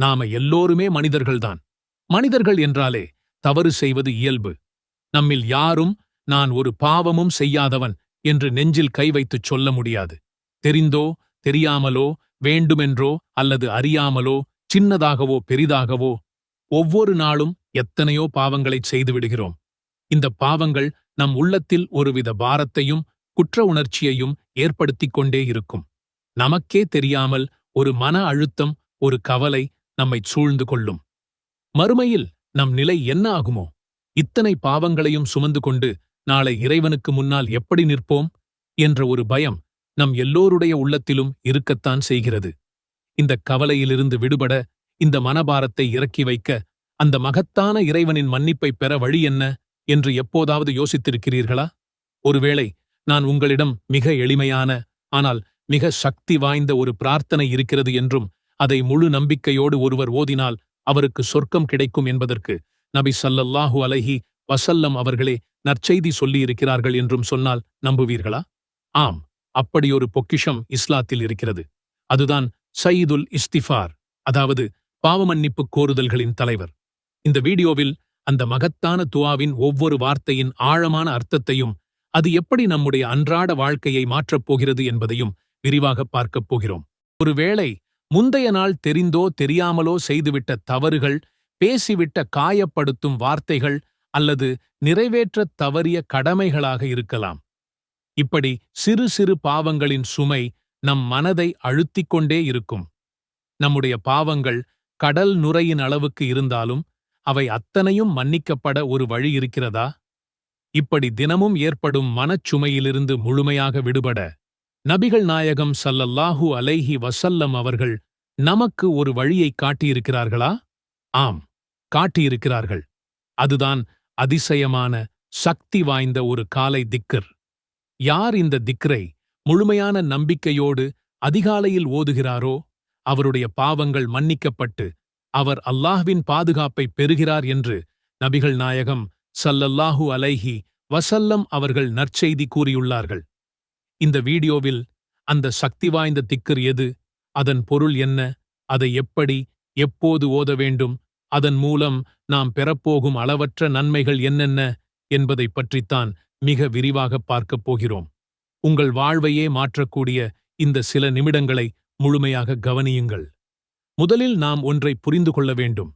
நாம எல்லோருமே மனிதர்கள்தான். மனிதர்கள் என்றாலே தவறு செய்வது இயல்பு. நம்மில் யாரும் நான் ஒரு பாவமும் செய்யாதவன் என்று நெஞ்சில் கை வைத்துச் சொல்ல முடியாது. தெரிந்தோ தெரியாமலோ வேண்டுமென்றோ அல்லது அறியாமலோ சின்னதாகவோ பெரிதாகவோ ஒவ்வொரு நாளும் எத்தனையோ பாவங்களைச் செய்துவிடுகிறோம். இந்த பாவங்கள் நம் உள்ளத்தில் ஒருவித பாரத்தையும் குற்ற உணர்ச்சியையும் ஏற்படுத்திக் கொண்டே இருக்கும். நமக்கே தெரியாமல் ஒரு மன அழுத்தம், ஒரு கவலை நம்மைச் சூழ்ந்து கொள்ளும். மறுமையில் நம் நிலை என்ன ஆகுமோ? இத்தனை பாவங்களையும் சுமந்து கொண்டு நாளை இறைவனுக்கு முன்னால் எப்படி நிற்போம் என்ற ஒரு பயம் நம் எல்லோருடைய உள்ளத்திலும் இருக்கத்தான் செய்கிறது. இந்த கவலையிலிருந்து விடுபட, இந்த மனபாரத்தை இறக்கி வைக்க, அந்த மகத்தான இறைவனின் மன்னிப்பை பெற வழி என்ன என்று எப்போதாவது யோசித்திருக்கிறீர்களா? ஒருவேளை நான் உங்களிடம் மிக எளிமையான ஆனால் மிக சக்தி வாய்ந்த ஒரு பிரார்த்தனை இருக்கிறது என்றும் அதை முழு நம்பிக்கையோடு ஒருவர் ஓதினால் அவருக்கு சொர்க்கம் கிடைக்கும் என்பதற்கு நபி ஸல்லல்லாஹு அலைஹி வஸல்லம் அவர்களே நற்செய்தி சொல்லியிருக்கிறார்கள் என்றும் சொன்னால் நம்புவீர்களா? ஆம், அப்படியொரு பொக்கிஷம் இஸ்லாத்தில் இருக்கிறது. அதுதான் சயீதுல் இஸ்திஃபார், அதாவது பாவமன்னிப்பு கோருதல்களின் தலைவர். இந்த வீடியோவில் அந்த மகத்தான துஆவின் ஒவ்வொரு வார்த்தையின் ஆழமான அர்த்தத்தையும், அது எப்படி நம்முடைய அன்றாட வாழ்க்கையை மாற்றப் போகிறது என்பதையும் விரிவாக பார்க்கப் போகிறோம். ஒருவேளை முந்தைய நாள் தெரிந்தோ தெரியாமலோ செய்துவிட்ட தவறுகள், பேசிவிட்ட காயப்படுத்தும் வார்த்தைகள் அல்லது நிறைவேற்றத் தவறிய கடமைகளாக இருக்கலாம். இப்படி சிறு சிறு பாவங்களின் சுமை நம் மனதை அழுத்திக் கொண்டே இருக்கும். நம்முடைய பாவங்கள் கடல் நுரையின் அளவுக்கு இருந்தாலும் அவை அத்தனையும் மன்னிக்கப்பட ஒரு வழி இருக்கிறதா? இப்படி தினமும் ஏற்படும் மனச்சுமையிலிருந்து முழுமையாக விடுபட நபிகள் நாயகம் ஸல்லல்லாஹு அலைஹி வஸல்லம் அவர்கள் நமக்கு ஒரு வழியை காட்டியிருக்கிறார்களா? ஆம், காட்டியிருக்கிறார்கள். அதுதான் அதிசயமான சக்தி வாய்ந்த ஒரு காலை திக்ர். யார் இந்த திக்ரை முழுமையான நம்பிக்கையோடு அதிகாலையில் ஓதுகிறாரோ அவருடைய பாவங்கள் மன்னிக்கப்பட்டு அவர் அல்லாஹ்வின் பாதுகாப்பை பெறுகிறார் என்று நபிகள் நாயகம் ஸல்லல்லாஹு அலைஹி வஸல்லம் அவர்கள் நற்செய்தி கூறியுள்ளார்கள். இந்த வீடியோவில் அந்த சக்தி வாய்ந்த திக்ர் எது, அதன் பொருள் என்ன, அதை எப்படி எப்போது ஓத வேண்டும், அதன் மூலம் நாம் பெறப்போகும் அளவற்ற நன்மைகள் என்னென்ன என்பதை பற்றித்தான் மிக விரிவாக பார்க்கப் போகிறோம். உங்கள் வாழ்வையே மாற்றக்கூடிய இந்த சில நிமிடங்களை முழுமையாக கவனியுங்கள். முதலில் நாம் ஒன்றை புரிந்து கொள்ள வேண்டும்.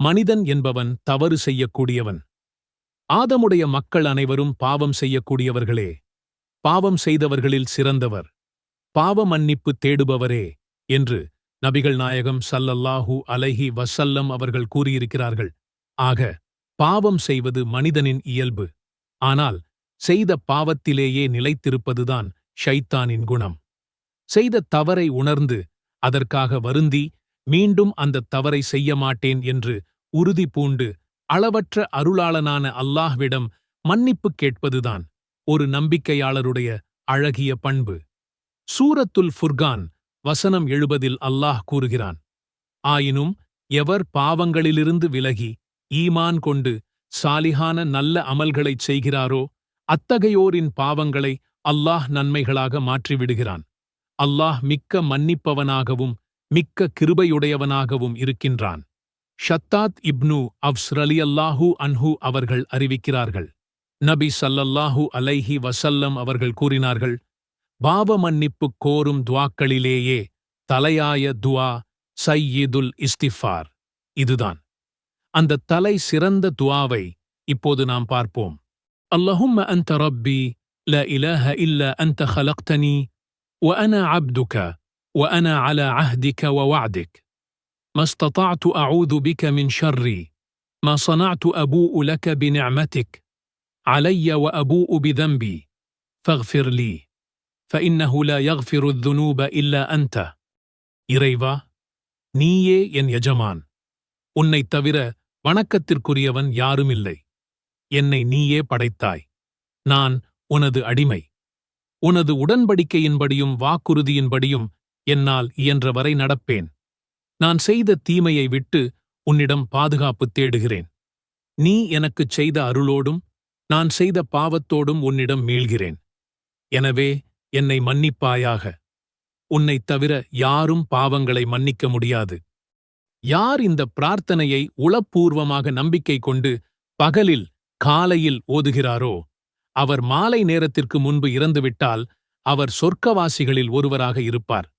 மனிதன் என்பவன் தவறு செய்யக்கூடியவன். ஆதமுடைய மக்கள் அனைவரும் பாவம் செய்யக்கூடியவர்களே. பாவம் செய்தவர்களில் சிறந்தவர் பாவ மன்னிப்பு தேடுபவரே என்று நபிகள் நாயகம் ஸல்லல்லாஹு அலைஹி வஸல்லம் அவர்கள் கூறியிருக்கிறார்கள். ஆக, பாவம் செய்வது மனிதனின் இயல்பு. ஆனால் செய்த பாவத்திலேயே நிலைத்திருப்பதுதான் ஷைத்தானின் குணம். செய்த தவறை உணர்ந்து அதற்காக வருந்தி மீண்டும் அந்த தவறை செய்ய மாட்டேன் என்று உறுதி பூண்டு அளவற்ற அருளாளனான அல்லாஹ்விடம் மன்னிப்பு கேட்பதுதான் ஒரு நம்பிக்கையாளருடைய அழகிய பண்பு. சூரத்துல் ஃபுர்கான் வசனம் 70 அல்லாஹ் கூறுகிறான், ஆயினும் எவர் பாவங்களிலிருந்து விலகி ஈமான் கொண்டு சாலிஹான நல்ல அமல்களைச் செய்கிறாரோ அத்தகையோரின் பாவங்களை அல்லாஹ் நன்மைகளாக மாற்றிவிடுகிறான். அல்லாஹ் மிக்க மன்னிப்பவனாகவும் மிக்க கிருபையுடையவனாகவும் இருக்கின்றான். ஷத்தாத் இப்னு அவ்ஸ் ரலியல்லாஹு அன்ஹு அவர்கள் அறிவிக்கிறார்கள், நபி ஸல்லல்லாஹு அலைஹி வஸல்லம் அவர்கள் கூறினார்கள், பாவ மன்னிப்புக் கோரும் துவாக்களிலேயே தலையாய துவா சய்யிதுல் இஸ்திஃபார். இதுதான் அந்த தலை சிறந்த துவாவை இப்போது நாம் பார்ப்போம். அல்லஹும்ம அன்த ரப்பி லா இலாஹ இல்லா அன்த خلقتني وأنا عبدك وأنا على عهدك ووعدك ما استطعت أعوذ بك من شر ما صنعت أبوء لك بنعمتك علي وأبوء بذنبي فاغفر لي فإنه لا يغفر الذنوب إلا أنت. இறைவா, நீயே என் எஜமான். உன்னைத் தவிர வணக்கத்திற்குரியவன் யாருமில்லை. என்னை நீயே படைத்தாய். நான் உனது அடிமை. உனது உடன்படிக்கையின்படியும் வாக்குறுதியின்படியும் என்னால் இயன்றவரை நடப்பேன். நான் செய்த தீமையை விட்டு உன்னிடம் பாதுகாப்பு தேடுகிறேன். நீ எனக்குச் செய்த அருளோடும் நான் செய்த பாவத்தோடும் உன்னிடம் மீள்கிறேன். எனவே என்னை மன்னிப்பாயாக. உன்னைத் தவிர யாரும் பாவங்களை மன்னிக்க முடியாது. யார் இந்த பிரார்த்தனையை உளப்பூர்வமாக நம்பிக்கை கொண்டு பகலில் காலையில் ஓதுகிறாரோ அவர் மாலை நேரத்திற்கு முன்பு இறந்துவிட்டால் அவர் சொர்க்கவாசிகளில் ஒருவராக இருப்பார்.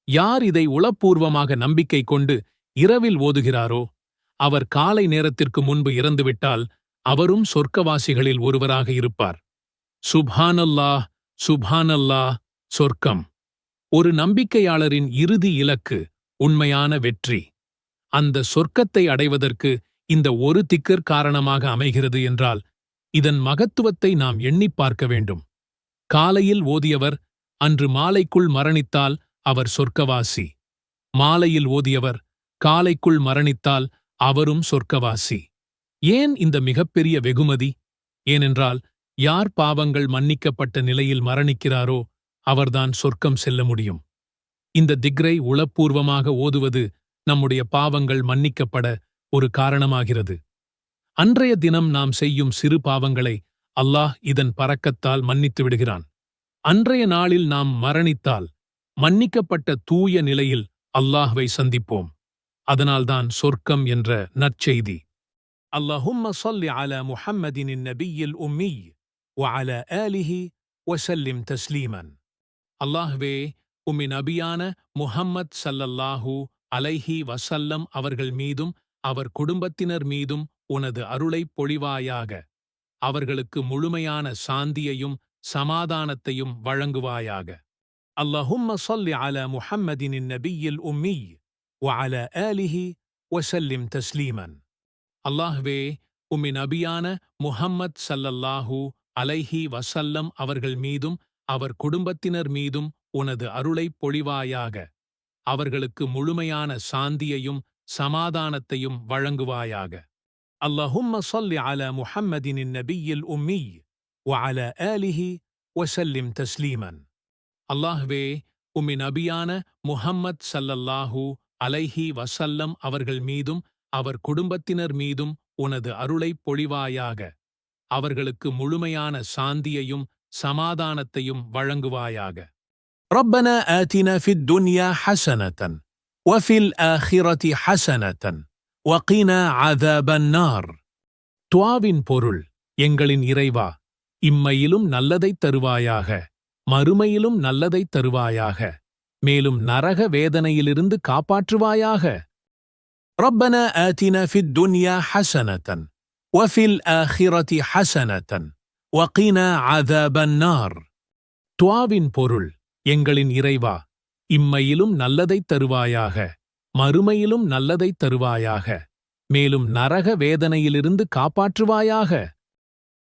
யார் இதை உளப்பூர்வமாக நம்பிக்கை கொண்டு இரவில் ஓதுகிறாரோ அவர் காலை நேரத்திற்கு முன்பு இறந்துவிட்டால் அவரும் சொர்க்கவாசிகளில் ஒருவராக இருப்பார். சுப்ஹானல்லாஹ், சுப்ஹானல்லாஹ். சொர்க்கம் ஒரு நம்பிக்கையாளரின் இறுதி இலக்கு, உண்மையான வெற்றி. அந்த சொர்க்கத்தை அடைவதற்கு இந்த ஒரு திக்கர் காரணமாக அமைகிறது என்றால் இதன் மகத்துவத்தை நாம் எண்ணிப் பார்க்க வேண்டும். காலையில் ஓதியவர் அன்று மாலைக்குள் மரணித்தால் அவர் சொர்க்கவாசி. மாலையில் ஓதியவர் காலைக்குள் மரணித்தால் அவரும் சொர்க்கவாசி. ஏன் இந்த மிகப்பெரிய வெகுமதி? ஏனென்றால் யார் பாவங்கள் மன்னிக்கப்பட்ட நிலையில் மரணிக்கிறாரோ அவர்தான் சொர்க்கம் செல்ல முடியும். இந்த திக்ரை உளப்பூர்வமாக ஓதுவது நம்முடைய பாவங்கள் மன்னிக்கப்பட ஒரு காரணமாகிறது. அன்றைய தினம் நாம் செய்யும் சிறு பாவங்களை அல்லாஹ் இதன் பரக்கத்தால் மன்னித்து விடுகிறான். அன்றைய நாளில் நாம் மரணித்தால் மன்னிக்கப்பட்ட தூய நிலையில் அல்லாஹ்வை சந்திப்போம். அதனால்தான் சொர்க்கம் என்ற நற்செய்தி. அல்லாஹும்ம ஸல்லி அலா முஹம்மதின் நபியில் உம்மி வஅலா ஆலிஹி வஸல்லிம் தஸ்லீமன். அல்லாஹ்வே, உம்மி நபியான முஹம்மத் ஸல்லல்லாஹு அலைஹி வஸல்லம் அவர்கள் மீதும் அவர் குடும்பத்தினர் மீதும் உனது அருளைப் பொழிவாயாக. அவர்களுக்கு முழுமையான சாந்தியையும் சமாதானத்தையும் வழங்குவாயாக. அல்லாஹும்ம ஸல்லி அலா முஹம்மதின் நபியில் உம்மி வஅலா ஆலிஹி வஸல்லிம் தஸ்லீமன். அல்லாஹ்வே, உம்மி நபியான முஹம்மத் ஸல்லல்லாஹு அலைஹி வஸல்லம் அவர்கள் மீதும் அவர் குடும்பத்தினர் மீதும் உனது அருளைப் பொழிவாயாக. அவர்களுக்கு முழுமையான சாந்தியையும் சமாதானத்தையும் வழங்குவாயாக. அல்லாஹும்ம ஸல்லி அலா முஹம்மதின் நபியில் உம்மி வஅலா ஆலிஹி வஸல்லிம் தஸ்லீமன். அல்லாஹ்வே, உம்மி நபியான முஹம்மத் ஸல்லல்லாஹு அலைஹி வஸல்லம் அவர்கள் மீதும் அவர் குடும்பத்தினர் மீதும் உனது அருளைப் பொழிவாயாக. அவர்களுக்கு முழுமையான சாந்தியையும் சமாதானத்தையும் வழங்குவாயாக. ربنا آتنا في الدنيا حسنة وفي الآخرة حسنة وقنا عذاب النار. துஆவின் பொருள், எங்களின் இறைவா, இம்மையிலும் நல்லதைத் தருவாயாக, மறுமையிலும் நல்லதைத் தருவாயாக, மேலும் நரக வேதனையிலிருந்து காப்பாற்றுவாயாக. ربنا آتنا في الدنيا حسنة وفي الآخرة حسنة وقنا عذاب النار. துஆவின் பொருள், எங்களின் இறைவா, இம்மையிலும் நல்லதைத் தருவாயாக, மறுமையிலும் நல்லதைத் தருவாயாக, மேலும் நரக வேதனையிலிருந்து காப்பாற்றுவாயாக.